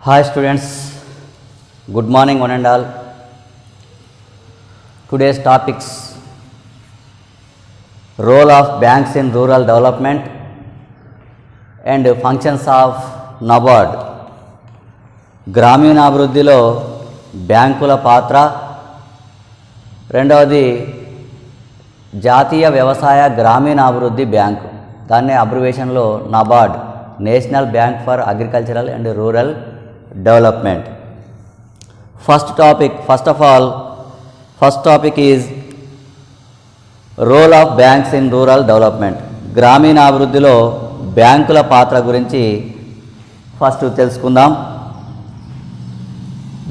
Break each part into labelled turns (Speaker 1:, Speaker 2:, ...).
Speaker 1: Hi students, good morning one and all. Today's topics: role of banks in rural development and functions of NABARD. గ్రామీణాభివృద్ధిలో బ్యాంకుల పాత్ర. రెండవది జాతీయ వ్యవసాయ గ్రామీణాభివృద్ధి bank, దాన్నే అబ్రివేషన్లో NABARD, national bank for agricultural and rural development. First topic is role of banks in rural development. గ్రామీణాభివృద్ధిలో బ్యాంకుల పాత్ర గురించి ఫస్ట్ తెలుసుకుందాం.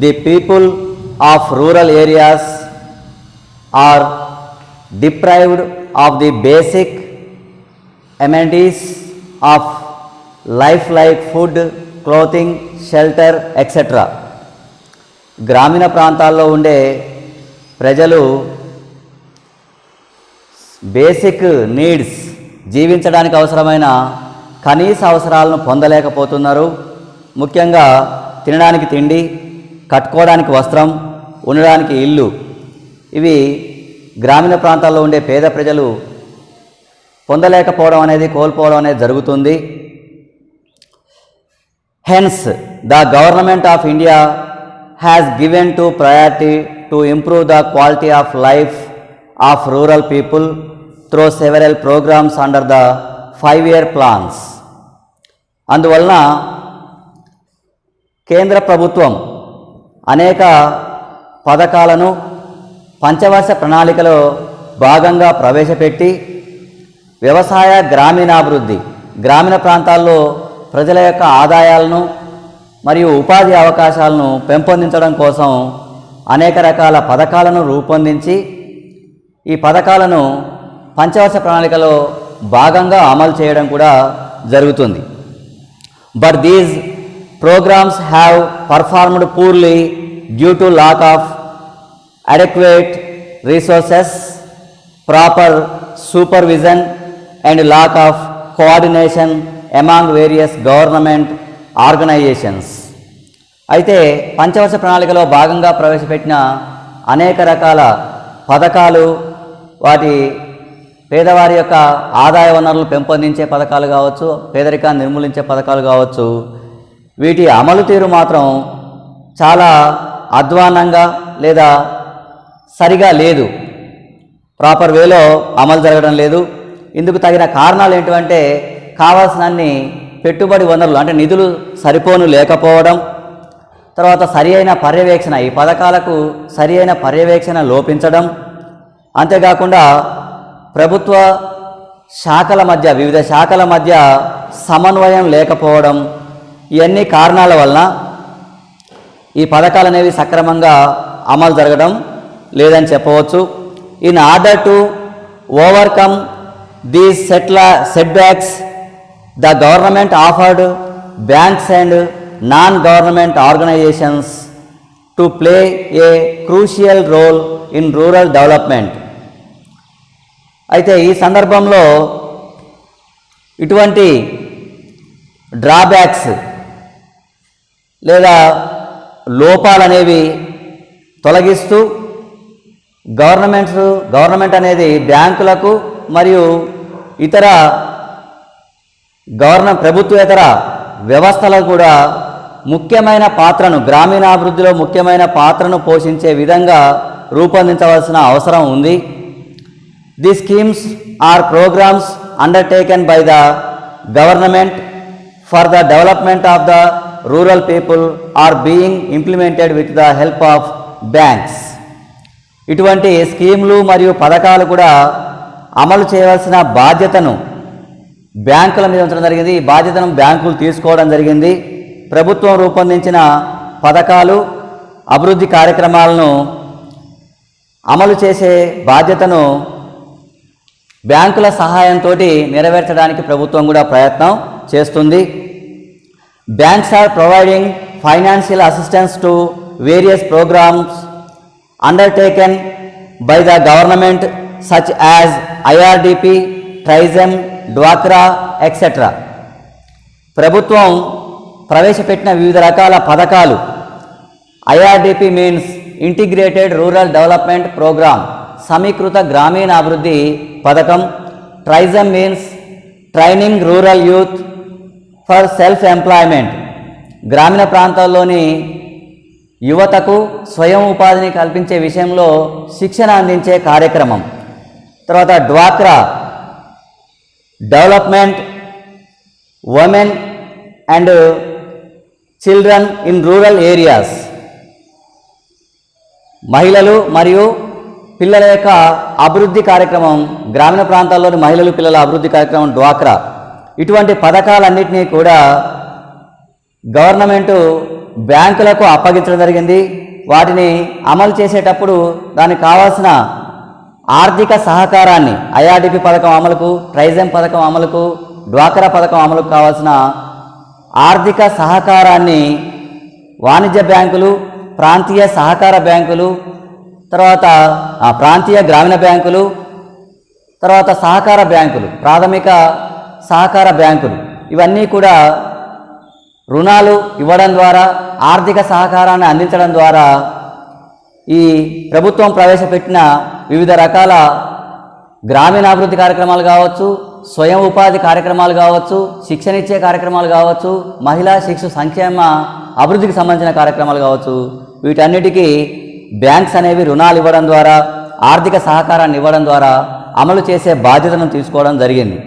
Speaker 1: The people of rural areas are deprived of the basic amenities of life like food, clothing, shelter, etc. గ్రామీణ ప్రాంతాల్లో ఉండే ప్రజలు basic needs, జీవించడానికి అవసరమైన కనీస అవసరాలను పొందలేకపోతున్నారు. ముఖ్యంగా తినడానికి తిండి, కట్టుకోవడానికి వస్త్రం, ఉండడానికి ఇల్లు, ఇవి గ్రామీణ ప్రాంతాల్లో ఉండే పేద ప్రజలు పొందలేకపోవడం అనేది, కోల్పోవడం అనేది జరుగుతుంది. Hence, the government of India has given to priority to improve the quality of life of rural people through several programs under the 5-year plans. అందువలన కేంద్ర ప్రభుత్వం అనేక పథకాలను పంచవర్ష ప్రణాళికలో భాగంగా ప్రవేశపెట్టి వ్యవసాయ గ్రామీణాభివృద్ధి, గ్రామీణ ప్రాంతాల్లో ప్రజల యొక్క ఆదాయాలను మరియు ఉపాధి అవకాశాలను పెంపొందించడం కోసం అనేక రకాల పథకాలను రూపొందించి ఈ పథకాలను పంచవర్ష ప్రణాళికలో భాగంగా అమలు చేయడం కూడా జరుగుతుంది. But these programmes have performed poorly due to lack of adequate resources, proper supervision and lack of coordination among various government organisations. అయితే పంచవర్ష ప్రణాళికలో భాగంగా ప్రవేశపెట్టిన అనేక రకాల పథకాలు, వాటి పేదవారి యొక్క ఆదాయ వనరులు పెంపొందించే పథకాలు కావచ్చు, పేదరికాన్ని నిర్మూలించే పథకాలు కావచ్చు, వీటి అమలు తీరు మాత్రం చాలా అధ్వాన్నంగా లేదా సరిగా లేదు, ప్రాపర్ వేలో అమలు జరగడం లేదు. ఇందుకు తగిన కారణాలు ఏంటంటే కావాల్సినన్ని పెట్టుబడి వనరులు అంటే నిధులు సరిపోను లేకపోవడం, తర్వాత సరి అయిన పర్యవేక్షణ, ఈ పథకాలకు సరి అయిన పర్యవేక్షణ లోపించడం, అంతేకాకుండా ప్రభుత్వ శాఖల మధ్య, వివిధ శాఖల మధ్య సమన్వయం లేకపోవడం, ఇవన్నీ కారణాల వలన ఈ పథకాలు అనేవి సక్రమంగా అమలు జరగడం లేదని చెప్పవచ్చు. In order to overcome these setbacks, the government offered banks and non-government organizations to play a crucial role in rural development. అయితే ఈ సందర్భంలో ఇటువంటి డ్రాబ్యాక్స్ లేదా లోపాలనేవి తొలగిస్తూ గవర్నమెంట్ అనేది బ్యాంకులకు మరియు ఇతర ప్రభుత్వేతర వ్యవస్థలకు కూడా ముఖ్యమైన పాత్రను, గ్రామీణాభివృద్ధిలో ముఖ్యమైన పాత్రను పోషించే విధంగా రూపొందించవలసిన అవసరం ఉంది. The schemes or programmes undertaken by the government for the development of the rural people are being implemented with the help of banks. ఇటువంటి స్కీములు మరియు పథకాలు కూడా అమలు చేయవలసిన బాధ్యతను బ్యాంకుల మీద ఉంచడం జరిగింది. ఈ బాధ్యతను బ్యాంకులు తీసుకోవడం జరిగింది. ప్రభుత్వం రూపొందించిన పథకాలు, అభివృద్ధి కార్యక్రమాలను అమలు చేసే బాధ్యతను బ్యాంకుల సహాయంతో నెరవేర్చడానికి ప్రభుత్వం కూడా ప్రయత్నం చేస్తుంది. Banks are providing financial assistance to various programmes undertaken by the government such as IRDP, TRYSEM, డ్వాక్రా ఎక్సెట్రా. ప్రభుత్వం ప్రవేశపెట్టిన వివిధ రకాల పథకాలు. IRDP means integrated rural development programme, సమీకృత గ్రామీణాభివృద్ధి పథకం. TRYSEM means training rural youth for self employment, గ్రామీణ ప్రాంతాల్లోని యువతకు స్వయం ఉపాధిని కల్పించే విషయంలో శిక్షణ అందించే కార్యక్రమం. తర్వాత డ్వాక్రా, development women and children in rural areas, మహిళలు మరియు పిల్లల యొక్క అభివృద్ధి కార్యక్రమం, గ్రామీణ ప్రాంతాల్లోని మహిళలు పిల్లల అభివృద్ధి కార్యక్రమం డ్వాక్రా. ఇటువంటి పథకాలన్నింటినీ కూడా గవర్నమెంటు బ్యాంకులకు అప్పగించడం జరిగింది. వాటిని అమలు చేసేటప్పుడు దానికి కావాల్సిన ఆర్థిక సహకారాన్ని ఐఆర్డిపి పథకం అమలుకు, ట్రైజమ్ పథకం అమలుకు, డ్వాక్రా పథకం అమలుకు కావాల్సిన ఆర్థిక సహకారాన్ని వాణిజ్య బ్యాంకులు, ప్రాంతీయ సహకార బ్యాంకులు, తర్వాత ప్రాంతీయ గ్రామీణ బ్యాంకులు, తర్వాత సహకార బ్యాంకులు, ప్రాథమిక సహకార బ్యాంకులు, ఇవన్నీ కూడా రుణాలు ఇవ్వడం ద్వారా, ఆర్థిక సహకారాన్ని అందించడం ద్వారా ఈ ప్రభుత్వం ప్రవేశపెట్టిన వివిధ రకాల గ్రామీణాభివృద్ధి కార్యక్రమాలు కావచ్చు, స్వయం ఉపాధి కార్యక్రమాలు కావచ్చు, శిక్షణ ఇచ్చే కార్యక్రమాలు కావచ్చు, మహిళా శిశు సంక్షేమ అభివృద్ధికి సంబంధించిన కార్యక్రమాలు కావచ్చు, వీటన్నిటికీ బ్యాంక్స్ అనేవి రుణాలు ఇవ్వడం ద్వారా, ఆర్థిక సహకారాన్ని ఇవ్వడం ద్వారా అమలు చేసే బాధ్యతను తీసుకోవడం జరిగింది.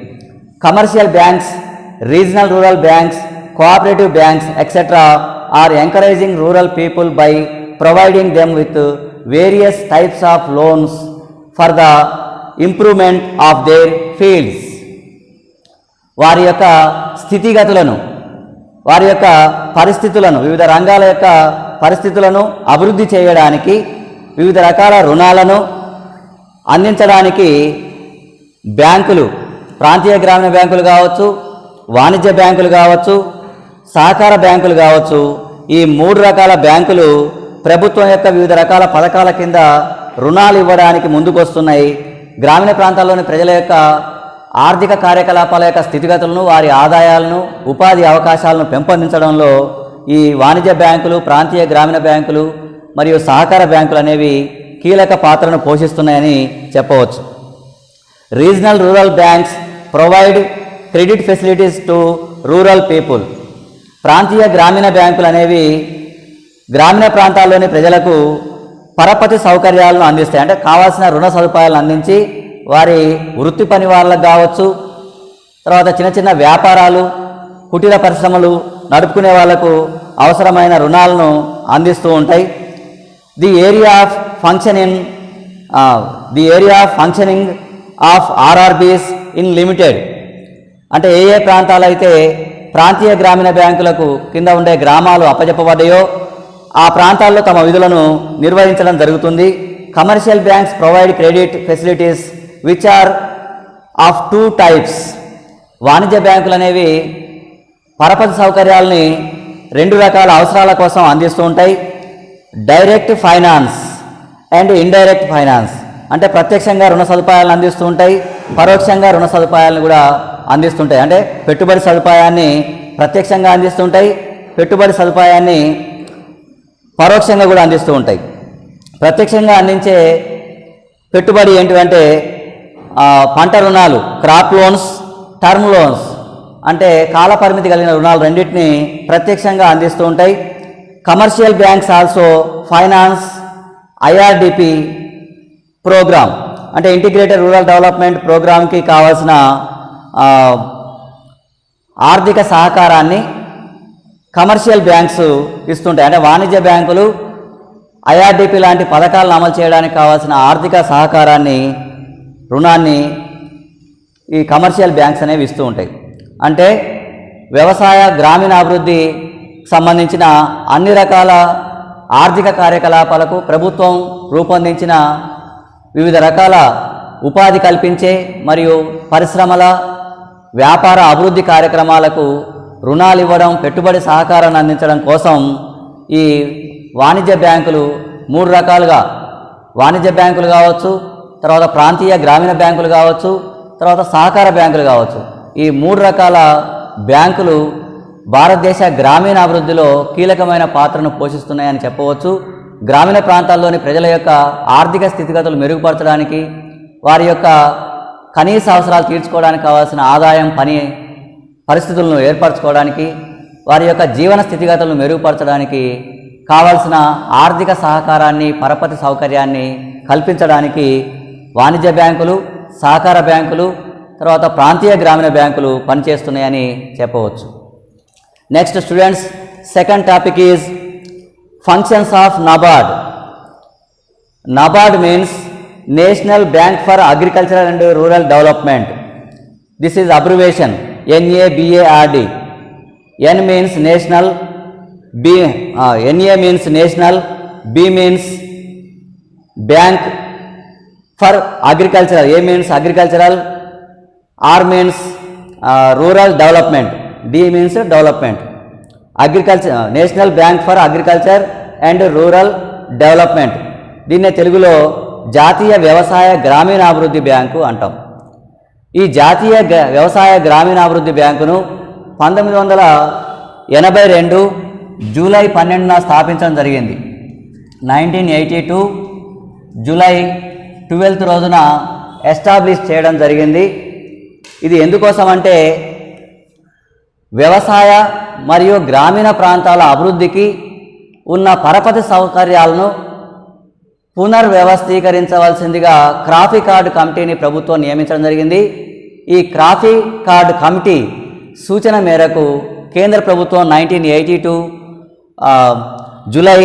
Speaker 1: Commercial banks, regional rural banks, cooperative banks etcetera are encouraging rural people by providing them with various types of loans for the improvement of their fields. వారి యొక్క స్థితిగతులను, వారి యొక్క పరిస్థితులను, వివిధ రంగాల యొక్క పరిస్థితులను అభివృద్ధి చేయడానికి వివిధ రకాల రుణాలను అందించడానికి బ్యాంకులు, ప్రాంతీయ గ్రామీణ బ్యాంకులు కావచ్చు, వాణిజ్య బ్యాంకులు కావచ్చు, సహకార బ్యాంకులు కావచ్చు, ఈ 3 రకాల బ్యాంకులు ప్రభుత్వం యొక్క వివిధ రకాల పథకాల కింద రుణాలు ఇవ్వడానికి ముందుకు వస్తున్నాయి. గ్రామీణ ప్రాంతాల్లోని ప్రజల యొక్క ఆర్థిక కార్యకలాపాల యొక్క స్థితిగతులను, వారి ఆదాయాలను, ఉపాధి అవకాశాలను పెంపొందించడంలో ఈ వాణిజ్య బ్యాంకులు, ప్రాంతీయ గ్రామీణ బ్యాంకులు మరియు సహకార బ్యాంకులు అనేవి కీలక పాత్రను పోషిస్తున్నాయని చెప్పవచ్చు. Regional rural banks provide credit facilities to rural people. ప్రాంతీయ గ్రామీణ బ్యాంకులు అనేవి గ్రామీణ ప్రాంతాల్లోని ప్రజలకు పరపతి సౌకర్యాలను అందిస్తాయి. అంటే కావాల్సిన రుణ సదుపాయాలను అందించి వారి వృత్తి పని వాళ్ళకు కావచ్చు, తర్వాత చిన్న చిన్న వ్యాపారాలు, కుటీర పరిశ్రమలు నడుపుకునే వాళ్లకు అవసరమైన రుణాలను అందిస్తూ ఉంటాయి. The area of functioning of RRBs in limited, అంటే ఏ ప్రాంతాలైతే ప్రాంతీయ గ్రామీణ బ్యాంకులకు కింద ఉండే గ్రామాలు అప్పజెప్పబడ్డాయో ఆ ప్రాంతాల్లో తమ విధులను నిర్వహించడం జరుగుతుంది. Commercial banks provide credit facilities which are of 2 types. వాణిజ్య బ్యాంకులు అనేవి పరపతి సౌకర్యాలని 2 రకాల అవసరాల కోసం అందిస్తూ ఉంటాయి. Direct finance and indirect finance, అంటే ప్రత్యక్షంగా రుణ సదుపాయాలను అందిస్తూ ఉంటాయి, పరోక్షంగా రుణ సదుపాయాలను కూడా అందిస్తుంటాయి. అంటే పెట్టుబడి సదుపాయాన్ని ప్రత్యక్షంగా అందిస్తుంటాయి, పెట్టుబడి సదుపాయాన్ని పరోక్షంగా కూడా అందిస్తూ ఉంటాయి. ప్రత్యక్షంగా అందించే పెట్టుబడి ఏంటివంటే పంట రుణాలు, క్రాప్ లోన్స్, టర్మ్ లోన్స్, అంటే కాలపరిమితి కలిగిన రుణాలు రెండింటినీ ప్రత్యక్షంగా అందిస్తూ ఉంటాయి. Commercial banks also finance IRDP programme, అంటే ఇంటిగ్రేటెడ్ రూరల్ డెవలప్మెంట్ ప్రోగ్రామ్కి కావాల్సిన ఆర్థిక సహకారాన్ని కమర్షియల్ బ్యాంక్స్ ఇస్తుంటాయి. అంటే వాణిజ్య బ్యాంకులు ఐఆర్డిపి లాంటి పథకాలను అమలు చేయడానికి కావాల్సిన ఆర్థిక సహకారాన్ని, రుణాన్ని ఈ కమర్షియల్ బ్యాంక్స్ అనేవి ఇస్తూ ఉంటాయి. అంటే వ్యవసాయ గ్రామీణాభివృద్ధి సంబంధించిన అన్ని రకాల ఆర్థిక కార్యకలాపాలకు ప్రభుత్వం రూపొందించిన వివిధ రకాల ఉపాధి కల్పించే మరియు పరిశ్రమల వ్యాపార అభివృద్ధి కార్యక్రమాలకు రుణాలు ఇవ్వడం, పెట్టుబడి సహకారాన్ని అందించడం కోసం ఈ వాణిజ్య బ్యాంకులు 3 రకాలుగా, వాణిజ్య బ్యాంకులు కావచ్చు, తర్వాత ప్రాంతీయ గ్రామీణ బ్యాంకులు కావచ్చు, తర్వాత సహకార బ్యాంకులు కావచ్చు, ఈ 3 రకాల బ్యాంకులు భారతదేశ గ్రామీణ అభివృద్ధిలో కీలకమైన పాత్రను పోషిస్తున్నాయని చెప్పవచ్చు. గ్రామీణ ప్రాంతాల్లోని ప్రజల యొక్క ఆర్థిక స్థితిగతులు మెరుగుపరచడానికి, వారి యొక్క కనీస అవసరాలు తీర్చుకోవడానికి కావాల్సిన ఆదాయం, పని పరిస్థితులను ఏర్పరచుకోవడానికి, వారి యొక్క జీవన స్థితిగతులను మెరుగుపరచడానికి కావాల్సిన ఆర్థిక సహకారాన్ని, పరపతి సౌకర్యాన్ని కల్పించడానికి వాణిజ్య బ్యాంకులు, సహకార బ్యాంకులు, తర్వాత ప్రాంతీయ గ్రామీణ బ్యాంకులు పనిచేస్తున్నాయని చెప్పవచ్చు. Next students, second topic is functions of NABARD. NABARD means National Bank for Agricultural and Rural Development. This is abbreviation NABARD. N means national, NA means national, B means bank for agricultural, A means agricultural, R means rural development, D means development. Agriculture, national bank for agriculture and rural development, దీన్నే తెలుగులో జాతీయ వ్యవసాయ గ్రామీణాభివృద్ధి bank అంటాం. ఈ జాతీయ వ్యవసాయ గ్రామీణాభివృద్ధి బ్యాంకును 1982 జూలై 12న స్థాపించడం జరిగింది. 1982 జూలై 12th రోజున ఎస్టాబ్లిష్ చేయడం జరిగింది. ఇది ఎందుకోసం అంటే వ్యవసాయ మరియు గ్రామీణ ప్రాంతాల అభివృద్ధికి ఉన్న పరపతి సౌకర్యాలను పునర్వ్యవస్థీకరించవలసిందిగా క్రాఫీ కార్డు కమిటీని ప్రభుత్వం నియమించడం జరిగింది. ఈ క్రాఫీ కార్డు కమిటీ సూచన మేరకు కేంద్ర ప్రభుత్వం 1982 జూలై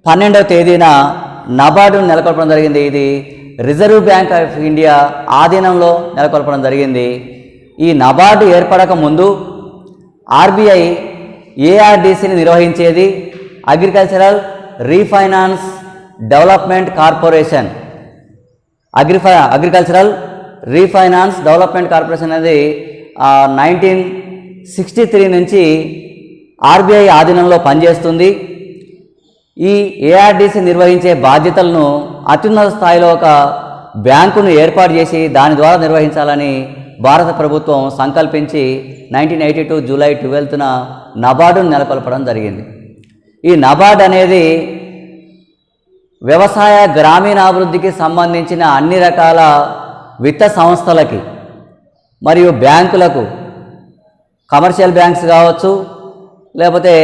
Speaker 1: 12వ తేదీన NABARDను నెలకొల్పడం జరిగింది. ఇది రిజర్వ్ బ్యాంక్ ఆఫ్ ఇండియా ఆధీనంలో నెలకొల్పడం జరిగింది. ఈ NABARD ఏర్పడక ముందు RBI ARDCని నిర్వహించేది agricultural refinance development corporation. Agricultural refinance development corporation అనేది 1963 నుంచి RBI ఆధీనంలో పనిచేస్తుంది. ఈ ARDC నిర్వహించే బాధ్యతలను అత్యున్నత స్థాయిలో ఒక బ్యాంకును ఏర్పాటు చేసి దాని ద్వారా నిర్వహించాలని భారత ప్రభుత్వం సంకల్పించి 1982 జూలై 12న NABARDను నెలకొల్పడం జరిగింది. ఈ NABARD అనేది వ్యవసాయ గ్రామీణాభివృద్ధికి సంబంధించిన అన్ని రకాల విత్త సంస్థలకి మరియు బ్యాంకులకు, కమర్షియల్ బ్యాంక్స్ కావచ్చు, లేకపోతే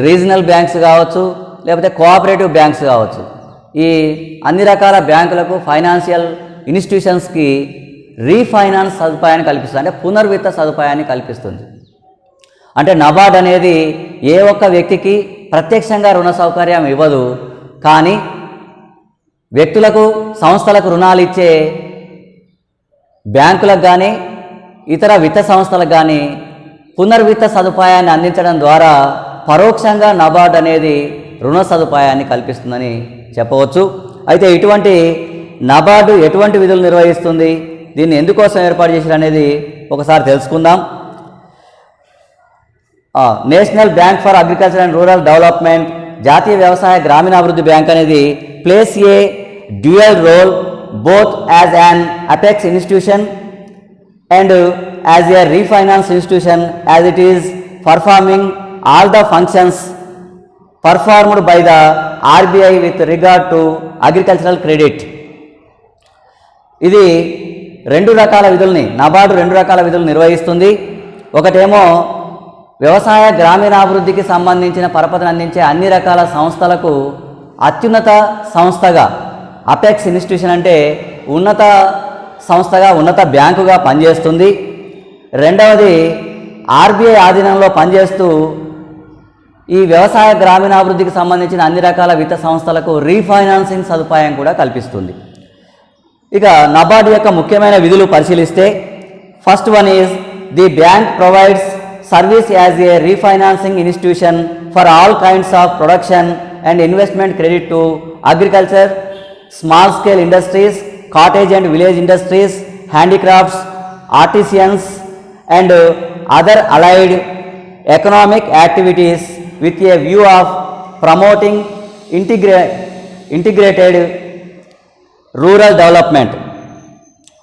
Speaker 1: రీజనల్ బ్యాంక్స్ కావచ్చు, లేకపోతే కోఆపరేటివ్ బ్యాంక్స్ కావచ్చు, ఈ అన్ని రకాల బ్యాంకులకు, ఫైనాన్షియల్ ఇన్స్టిట్యూషన్స్కి రీఫైనాన్స్ సదుపాయాన్ని కల్పిస్తుంది, అంటే పునర్విత్త సదుపాయాన్ని కల్పిస్తుంది. అంటే NABARD అనేది ఏ ఒక్క వ్యక్తికి ప్రత్యక్షంగా రుణ సౌకర్యం ఇవ్వదు, కానీ వ్యక్తులకు, సంస్థలకు రుణాలు ఇచ్చే బ్యాంకులకు కానీ ఇతర విత్త సంస్థలకు కానీ పునర్విత్త సదుపాయాన్ని అందించడం ద్వారా పరోక్షంగా NABARD అనేది రుణ సదుపాయాన్ని కల్పిస్తుందని చెప్పవచ్చు. అయితే ఇటువంటి NABARD ఎటువంటి విధులు నిర్వహిస్తుంది, దీన్ని ఎందుకోసం ఏర్పాటు చేశారు అనేది ఒకసారి తెలుసుకుందాం. National bank for agriculture and rural development, జాతీయ వ్యవసాయ గ్రామీణాభివృద్ధి బ్యాంక్ అనేది plays a dual role both as an apex institution and as a refinance institution as it is performing all the functions performed by the RBI with regard to agricultural credit. ఇది రెండు రకాల విధుల్ని NABARD రెండు రకాల విధులు నిర్వహిస్తుంది. ఒకటేమో వ్యవసాయ గ్రామీణాభివృద్ధికి సంబంధించిన పరపతిని అందించే అన్ని రకాల సంస్థలకు అత్యున్నత సంస్థగా, అపెక్స్ ఇన్స్టిట్యూషన్ అంటే ఉన్నత సంస్థగా, ఉన్నత బ్యాంకుగా పనిచేస్తుంది. రెండవది RBI ఆధీనంలో పనిచేస్తూ ఈ వ్యవసాయ గ్రామీణాభివృద్ధికి సంబంధించిన అన్ని రకాల విత్త సంస్థలకు రీఫైనాన్సింగ్ సదుపాయం కూడా కల్పిస్తుంది. ఇక NABARD యొక్క ముఖ్యమైన విధులు పరిశీలిస్తే, first one is the bank provides service as a refinancing institution for all kinds of production and investment credit to agriculture, small scale industries, cottage and village industries, handicrafts, artisans and other allied economic activities with a view of promoting integrated rural development.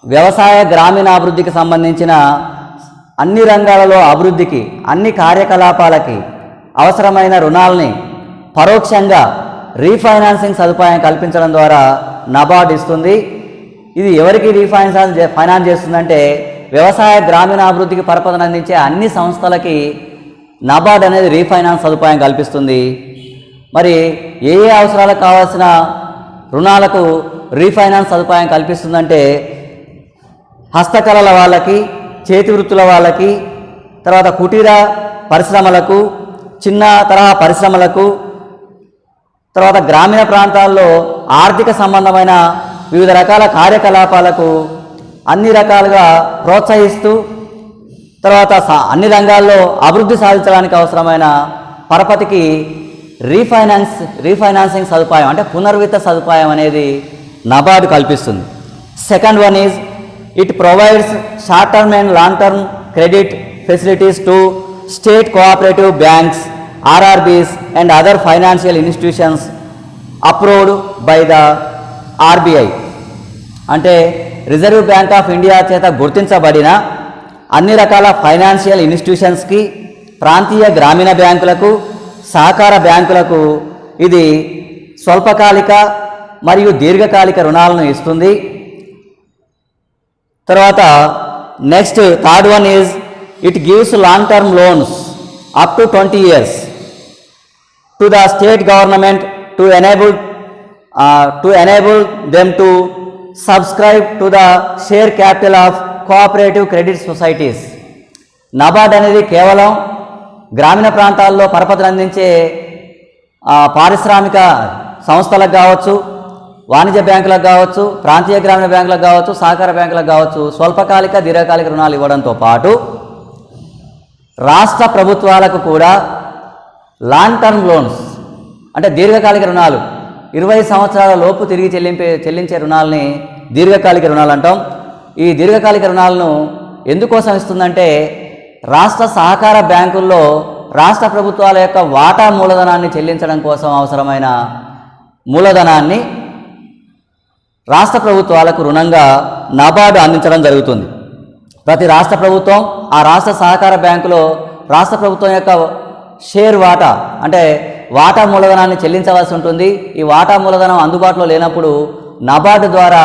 Speaker 1: వ్యవసాయ గ్రామీణాభివృద్ధికి సంబంధించిన అన్ని రంగాలలో అభివృద్ధికి, అన్ని కార్యకలాపాలకి అవసరమైన రుణాలని పరోక్షంగా refinancing సదుపాయం కల్పించడం ద్వారా నబార్డ్ ఇస్తుంది. ఇది ఎవరికి ఫైనాన్స్ చేస్తుందంటే వ్యవసాయ గ్రామీణాభివృద్ధికి పరపతిని అందించే అన్ని సంస్థలకి నబార్డ్ అనేది రీఫైనాన్స్ సదుపాయం కల్పిస్తుంది. మరి ఏ ఏ అవసరాలకు కావాల్సిన రుణాలకు రీఫైనాన్స్ సదుపాయం కల్పిస్తుందంటే హస్తకళల వాళ్ళకి, చేతి వృత్తుల వాళ్ళకి, తర్వాత కుటీర పరిశ్రమలకు, చిన్న తరహా పరిశ్రమలకు, తర్వాత గ్రామీణ ప్రాంతాల్లో ఆర్థిక సంబంధమైన వివిధ రకాల కార్యకలాపాలకు అన్ని రకాలుగా ప్రోత్సహిస్తూ తర్వాత అన్ని రంగాల్లో అభివృద్ధి సాధించడానికి అవసరమైన పరపతికి రీఫైనాన్సింగ్ సదుపాయం అంటే పునర్విత్త సదుపాయం అనేది నబార్డ్ కల్పిస్తుంది. Second one is it provides short term and long term credit facilities to state cooperative banks, RRBs and other financial institutions approved by the RBI. అంటే రిజర్వ్ బ్యాంక్ ఆఫ్ ఇండియా చేత గుర్తించబడిన అన్ని రకాల ఫైనాన్షియల్ ఇన్స్టిట్యూషన్స్కి, ప్రాంతీయ గ్రామీణ బ్యాంకులకు, సహకార బ్యాంకులకు ఇది స్వల్పకాలిక మరియు దీర్ఘకాలిక రుణాలను ఇస్తుంది. తర్వాత next third one is it gives long term loans up to 20 years to the state government to enable them to subscribe to the share capital of cooperative credit societies. NABARD అనేది కేవలం గ్రామీణ ప్రాంతాల్లో పరపతిని అందించే పారిశ్రామిక సంస్థలకు కావచ్చు, వాణిజ్య బ్యాంకులకు కావచ్చు, ప్రాంతీయ గ్రామీణ బ్యాంకులకు కావచ్చు, సహకార బ్యాంకులకు కావచ్చు స్వల్పకాలిక దీర్ఘకాలిక రుణాలు ఇవ్వడంతో పాటు రాష్ట్ర ప్రభుత్వాలకు కూడా లాంగ్ టర్మ్ లోన్స్ అంటే దీర్ఘకాలిక రుణాలు 20 సంవత్సరాల లోపు తిరిగి చెల్లించే రుణాలని దీర్ఘకాలిక రుణాలు అంటాం. ఈ దీర్ఘకాలిక రుణాలను ఎందుకోసం ఇస్తుందంటే రాష్ట్ర సహకార బ్యాంకుల్లో రాష్ట్ర ప్రభుత్వాల యొక్క వాటా మూలధనాన్ని చెల్లించడం కోసం అవసరమైన మూలధనాన్ని రాష్ట్ర ప్రభుత్వాలకు రుణంగా నబార్డ్ అందించడం జరుగుతుంది. ప్రతి రాష్ట్ర ప్రభుత్వం ఆ రాష్ట్ర సహకార బ్యాంకులో రాష్ట్ర ప్రభుత్వం యొక్క షేర్ వాటా అంటే వాటా మూలధనాన్ని చెల్లించవలసి ఉంటుంది. ఈ వాటా మూలధనం అందుబాటులో లేనప్పుడు నబార్డ్ ద్వారా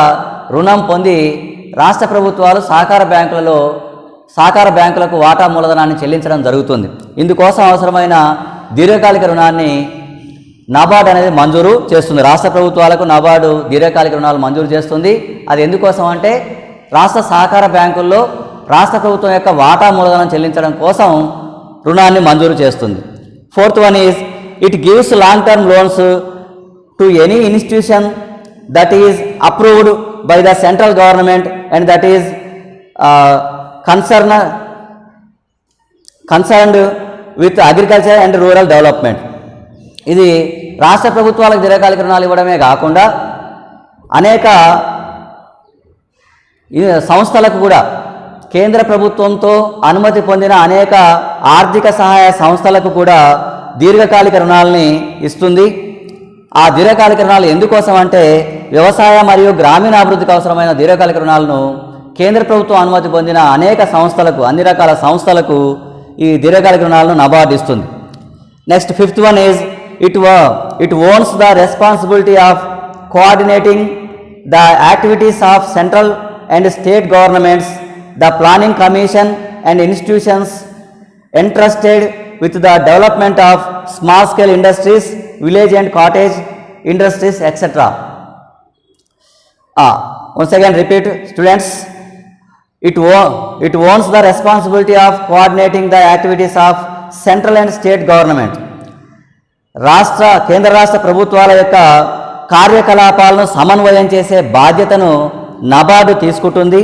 Speaker 1: రుణం పొంది రాష్ట్ర ప్రభుత్వాలు సహకార బ్యాంకులకు వాటా మూలధనాన్ని చెల్లించడం జరుగుతుంది. ఇందుకోసం అవసరమైన దీర్ఘకాలిక రుణాన్ని నబార్డ్ అనేది మంజూరు చేస్తుంది. రాష్ట్ర ప్రభుత్వాలకు నబార్డు దీర్ఘకాలిక రుణాలు మంజూరు చేస్తుంది. అది ఎందుకోసం అంటే రాష్ట్ర సహకార బ్యాంకుల్లో రాష్ట్ర ప్రభుత్వం యొక్క వాటా మూలధనం చెల్లించడం కోసం రుణాన్ని మంజూరు చేస్తుంది. Fourth one is it gives long term loans to any institution that is approved by the central government and that is concerned with agriculture and rural development. ఇది రాష్ట్ర ప్రభుత్వాలకు దీర్ఘకాలిక రుణాలు ఇవ్వడమే కాకుండా అనేక సంస్థలకు కూడా కేంద్ర ప్రభుత్వంతో అనుమతి పొందిన అనేక ఆర్థిక సహాయ సంస్థలకు కూడా దీర్ఘకాలిక రుణాలని ఇస్తుంది. ఆ దీర్ఘకాలిక రుణాలు ఎందుకోసం అంటే వ్యవసాయ మరియు గ్రామీణాభివృద్ధికి అవసరమైన దీర్ఘకాలిక రుణాలను కేంద్ర ప్రభుత్వం అనుమతి పొందిన అనేక సంస్థలకు, అన్ని రకాల సంస్థలకు ఈ దీర్ఘకాలిక రుణాలను నబార్డ్ ఇస్తుంది. Next fifth one is it owns the responsibility of coordinating the activities of central and state governments, the planning commission and institutions entrusted with the development of small scale industries, village and cottage industries, etc. Once again repeat students, it owns the responsibility of coordinating the activities of central and state government. కేంద్ర రాష్ట్ర ప్రభుత్వాల యొక్క కార్యకలాపాలను సమన్వయం చేసే బాధ్యతను NABARD తీసుకుంటుంది.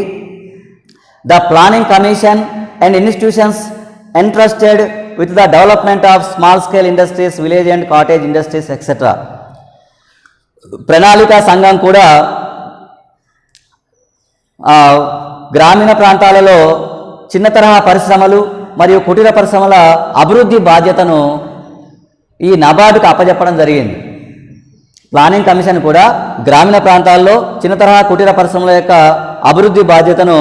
Speaker 1: The planning commission and institutions entrusted with the development of small scale industries, village and cottage industries, etc. ప్రణాళికా సంఘం కూడా గ్రామీణ ప్రాంతాలలో చిన్న తరహా పరిశ్రమలు మరియు కుటీర పరిశ్రమల అభివృద్ధి బాధ్యతను ఈ నబార్డుకు అప్పజెప్పడం జరిగింది. ప్లానింగ్ కమిషన్ కూడా గ్రామీణ ప్రాంతాల్లో చిన్న తరహా కుటీర పరిశ్రమల యొక్క అభివృద్ధి బాధ్యతను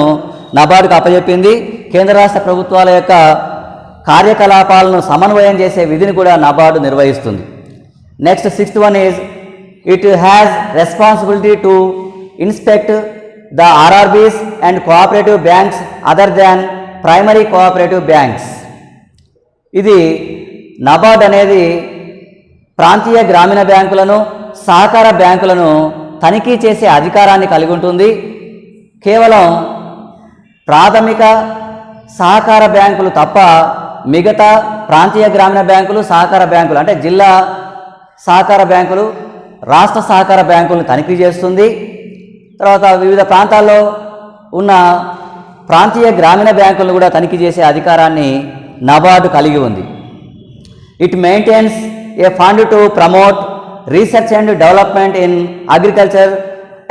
Speaker 1: నబార్డుకు అప్పజెప్పింది. కేంద్ర రాష్ట్ర ప్రభుత్వాల యొక్క కార్యకలాపాలను సమన్వయం చేసే విధిని కూడా నబార్డు నిర్వహిస్తుంది. Next 6th one is it has responsibility to inspect the RRBs and cooperative banks other than primary cooperative banks. ఇది నబార్డ్ అనేది ప్రాంతీయ గ్రామీణ బ్యాంకులను, సహకార బ్యాంకులను తనిఖీ చేసే అధికారాన్ని కలిగి ఉంటుంది. కేవలం ప్రాథమిక సహకార బ్యాంకులు తప్ప మిగతా ప్రాంతీయ గ్రామీణ బ్యాంకులు, సహకార బ్యాంకులు అంటే జిల్లా సహకార బ్యాంకులు, రాష్ట్ర సహకార బ్యాంకులను తనిఖీ చేస్తుంది. తర్వాత వివిధ ప్రాంతాల్లో ఉన్న ప్రాంతీయ గ్రామీణ బ్యాంకులను కూడా తనిఖీ చేసే అధికారాన్ని నబార్డు కలిగి ఉంది. It maintains a fund to promote research and development in agriculture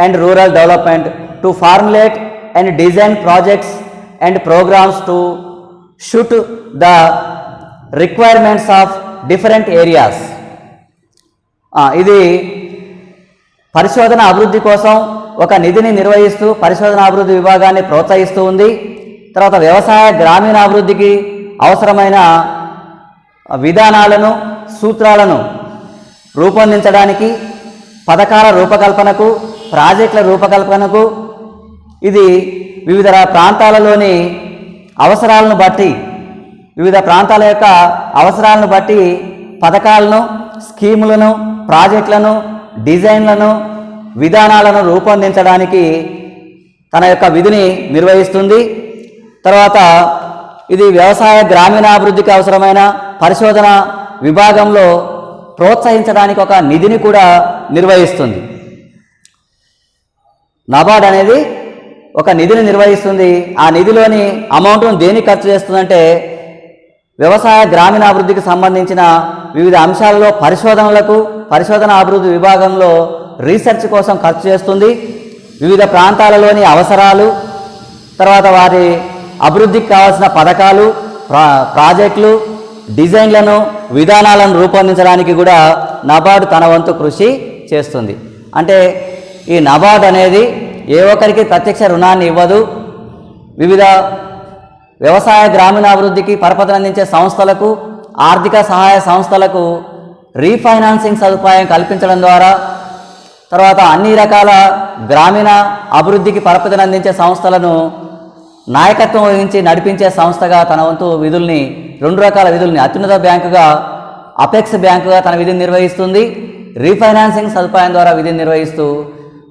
Speaker 1: and rural development, to formulate and design projects and programmes to suit the requirements of different areas. ఇది పరిశోధన అభివృద్ధి కోసం ఒక నిధిని నిర్వహిస్తూ పరిశోధన అభివృద్ధి విభాగాన్ని ప్రోత్సహిస్తూ ఉంది. తర్వాత వ్యవసాయ గ్రామీణాభివృద్ధికి అవసరమైన విధానాలను, సూత్రాలను రూపొందించడానికి, పథకాల రూపకల్పనకు, ప్రాజెక్టుల రూపకల్పనకు ఇది వివిధ ప్రాంతాలలోని అవసరాలను బట్టి, వివిధ ప్రాంతాల యొక్క అవసరాలను బట్టి పథకాలను, స్కీములను, ప్రాజెక్టులను, డిజైన్లను, విధానాలను రూపొందించడానికి తన యొక్క విధిని నిర్వహిస్తుంది. తర్వాత ఇది వ్యవసాయ గ్రామీణాభివృద్ధికి అవసరమైన పరిశోధన విభాగంలో ప్రోత్సహించడానికి ఒక నిధిని కూడా నిర్వహిస్తుంది. నబార్డ్ అనేది ఒక నిధిని నిర్వహిస్తుంది. ఆ నిధిలోని అమౌంట్ను దేనికి ఖర్చు చేస్తుందంటే వ్యవసాయ గ్రామీణాభివృద్ధికి సంబంధించిన వివిధ అంశాలలో పరిశోధనలకు, పరిశోధన అభివృద్ధి విభాగంలో రీసెర్చ్ కోసం ఖర్చు చేస్తుంది. వివిధ ప్రాంతాలలోని అవసరాలు, తర్వాత వారి అభివృద్ధికి కావాల్సిన పథకాలు, ప్రాజెక్టులు, డిజైన్లను, విధానాలను రూపొందించడానికి కూడా నబార్డు తన వంతు కృషి చేస్తుంది. అంటే ఈ నబార్డ్ అనేది ఏ ఒక్కరికి ప్రత్యక్ష రుణాన్ని ఇవ్వదు. వివిధ వ్యవసాయ గ్రామీణాభివృద్ధికి పరపతిని అందించే సంస్థలకు, ఆర్థిక సహాయ సంస్థలకు రీఫైనాన్సింగ్ సదుపాయం కల్పించడం ద్వారా, తర్వాత అన్ని రకాల గ్రామీణ అభివృద్ధికి పరపతిని అందించే సంస్థలను నాయకత్వం వహించి నడిపించే సంస్థగా తన వంతు విధుల్ని, 2 రకాల విధుల్ని అత్యున్నత బ్యాంకుగా అపెక్స్ బ్యాంకుగా తన విధిని నిర్వహిస్తుంది. రీఫైనాన్సింగ్ సదుపాయం ద్వారా విధిని నిర్వహిస్తూ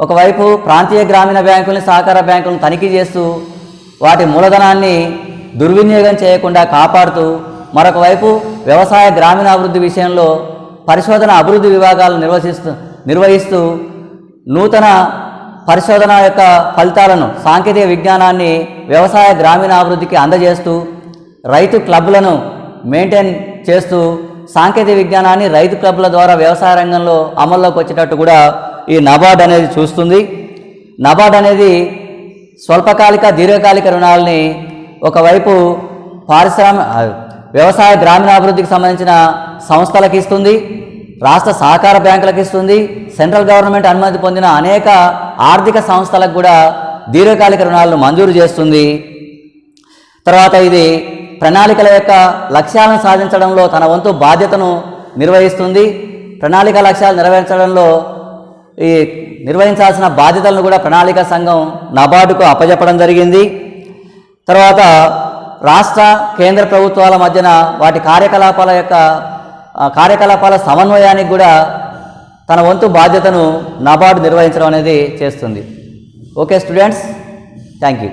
Speaker 1: ఒకవైపు ప్రాంతీయ గ్రామీణ బ్యాంకుల్ని, సహకార బ్యాంకులను తనిఖీ చేస్తూ వాటి మూలధనాన్ని దుర్వినియోగం చేయకుండా కాపాడుతూ, మరొక వైపు వ్యవసాయ గ్రామీణాభివృద్ధి విషయంలో పరిశోధన అభివృద్ధి విభాగాలు నిర్వహిస్తూ నూతన పరిశోధన యొక్క ఫలితాలను, సాంకేతిక విజ్ఞానాన్ని వ్యవసాయ గ్రామీణాభివృద్ధికి అందజేస్తూ, రైతు క్లబ్లను మెయింటైన్ చేస్తూ సాంకేతిక విజ్ఞానాన్ని రైతు క్లబ్ల ద్వారా వ్యవసాయ రంగంలో అమల్లోకి వచ్చేటట్టు కూడా ఈ నబార్డ్ అనేది చూస్తుంది. నబార్డ్ అనేది స్వల్పకాలిక, దీర్ఘకాలిక రుణాలని ఒకవైపు వ్యవసాయ గ్రామీణాభివృద్ధికి సంబంధించిన సంస్థలకు ఇస్తుంది, రాష్ట్ర సహకార బ్యాంకులకు ఇస్తుంది, సెంట్రల్ గవర్నమెంట్ అనుమతి పొందిన అనేక ఆర్థిక సంస్థలకు కూడా దీర్ఘకాలిక రుణాలను మంజూరు చేస్తుంది. తర్వాత ఇది ప్రణాళికల యొక్క లక్ష్యాలను సాధించడంలో తన వంతు బాధ్యతను నిర్వహిస్తుంది. ప్రణాళిక లక్ష్యాలు నెరవేర్చడంలో నిర్వహించాల్సిన బాధ్యతలను కూడా ప్రణాళిక సంఘం నబార్డుకు అప్పచెప్పడం జరిగింది. తర్వాత రాష్ట్ర, కేంద్ర ప్రభుత్వాల మధ్యన వాటి కార్యకలాపాల సమన్వయానికి కూడా తన వంతు బాధ్యతను నబార్డు నిర్వహించడం అనేది చేస్తుంది. Okay students, thank you.